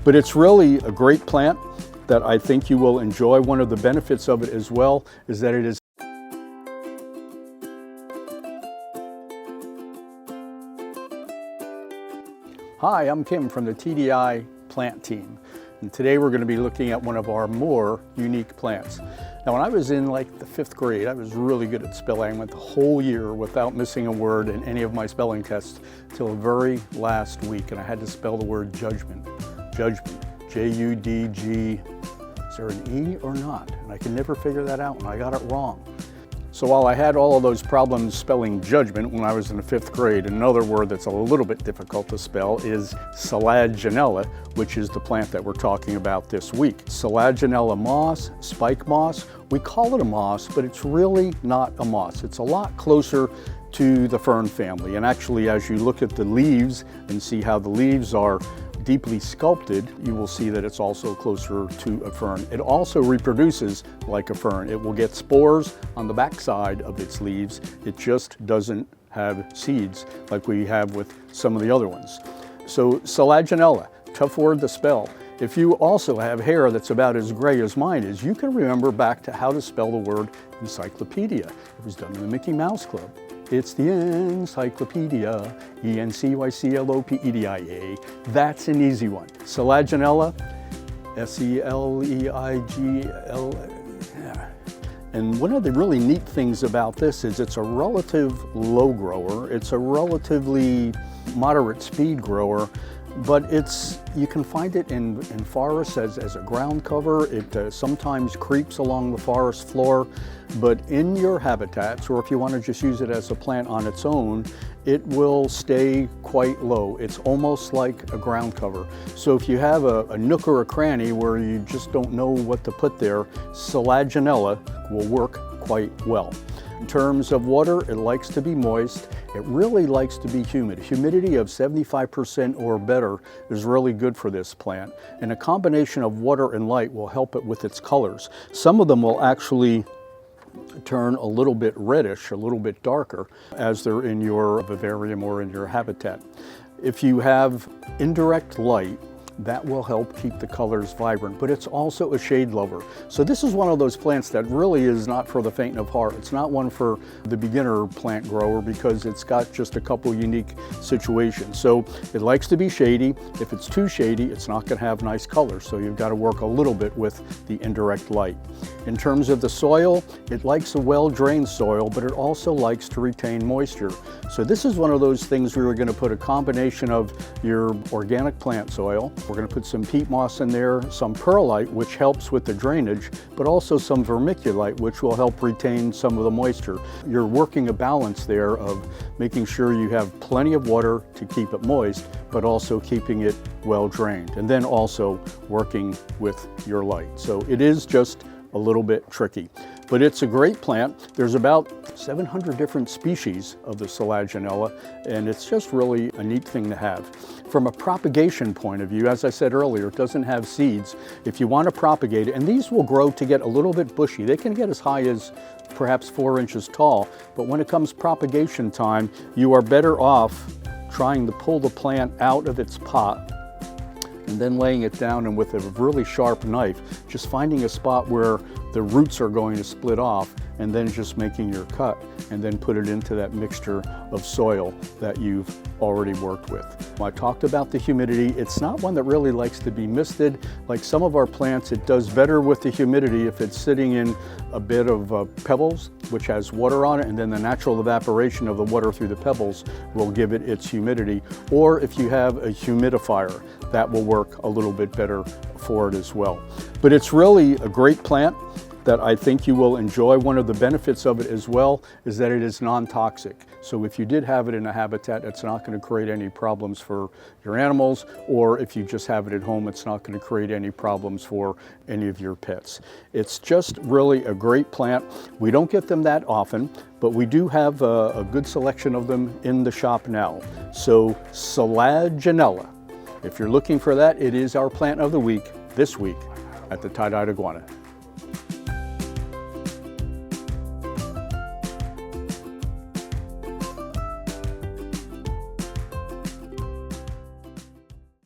But it's really a great plant that I think you will enjoy. One of the benefits of it as well is that it is Hi, I'm Kim from the Tye-Dyed plant team, and today we're going to be looking at one of our more unique plants. Now, when I was in like the 5th grade, I was really good at spelling. I went the whole year without missing a word in any of my spelling tests till the very last week, and I had to spell the word judgment. Judgment, J-U-D-G. Is there an E or not? And I could never figure that out, and I got it wrong. So while I had all of those problems spelling judgment when I was in the 5th grade, another word that's a little bit difficult to spell is Selaginella, which is the plant that we're talking about this week. Selaginella moss, spike moss, we call it a moss, but it's really not a moss. It's a lot closer to the fern family. And actually, as you look at the leaves and see how the leaves are deeply sculpted, you will see that it's also closer to a fern. It also reproduces like a fern. It will get spores on the backside of its leaves. It just doesn't have seeds like we have with some of the other ones. So Selaginella, tough word to spell. If you also have hair that's about as gray as mine is, you can remember back to how to spell the word encyclopedia. It was done in the Mickey Mouse Club. It's the encyclopedia, E-N-C-Y-C-L-O-P-E-D-I-A. That's an easy one. Selaginella, S-E-L-E-I-G-L. And one of the really neat things about this is it's a relative low grower. It's a relatively moderate speed grower, but you can find it in forests as a ground cover. It sometimes creeps along the forest floor, but in your habitats, or if you want to just use it as a plant on its own, it will stay quite low. It's almost like a ground cover. So if you have a nook or a cranny where you just don't know what to put there, Selaginella will work quite well. In terms of water, it likes to be moist. It really likes to be humid. Humidity of 75% or better is really good for this plant. And a combination of water and light will help it with its colors. Some of them will actually turn a little bit reddish, a little bit darker, as they're in your vivarium or in your habitat. If you have indirect light, that will help keep the colors vibrant, but it's also a shade lover. So this is one of those plants that really is not for the faint of heart. It's not one for the beginner plant grower because it's got just a couple unique situations. So it likes to be shady. If it's too shady, it's not going to have nice colors. So you've got to work a little bit with the indirect light. In terms of the soil, it likes a well-drained soil, but it also likes to retain moisture. So this is one of those things where we're going to put a combination of your organic plant soil. We're going to put some peat moss in there, some perlite, which helps with the drainage, but also some vermiculite, which will help retain some of the moisture. You're working a balance there of making sure you have plenty of water to keep it moist, but also keeping it well drained, and then also working with your light. So it is just a little bit tricky, but it's a great plant. There's about 700 different species of the Selaginella, and it's just really a neat thing to have. From a propagation point of view, as I said earlier, it doesn't have seeds. If you want to propagate it, and these will grow to get a little bit bushy, they can get as high as perhaps 4 inches tall, but when it comes propagation time, you are better off trying to pull the plant out of its pot and then laying it down, and with a really sharp knife, just finding a spot where the roots are going to split off, and then just making your cut, and then put it into that mixture of soil that you've already worked with. I talked about the humidity. It's not one that really likes to be misted. Like some of our plants, it does better with the humidity if it's sitting in a bed of pebbles, which has water on it, and then the natural evaporation of the water through the pebbles will give it its humidity. Or if you have a humidifier, that will work a little bit better for it as well. But it's really a great plant that I think you will enjoy. One of the benefits of it as well is that it is non-toxic. So if you did have it in a habitat, it's not going to create any problems for your animals, or if you just have it at home, it's not going to create any problems for any of your pets. It's just really a great plant. We don't get them that often, but we do have a good selection of them in the shop now. So Selaginella, if you're looking for that, it is our plant of the week this week at the Tye-Dyed Iguana.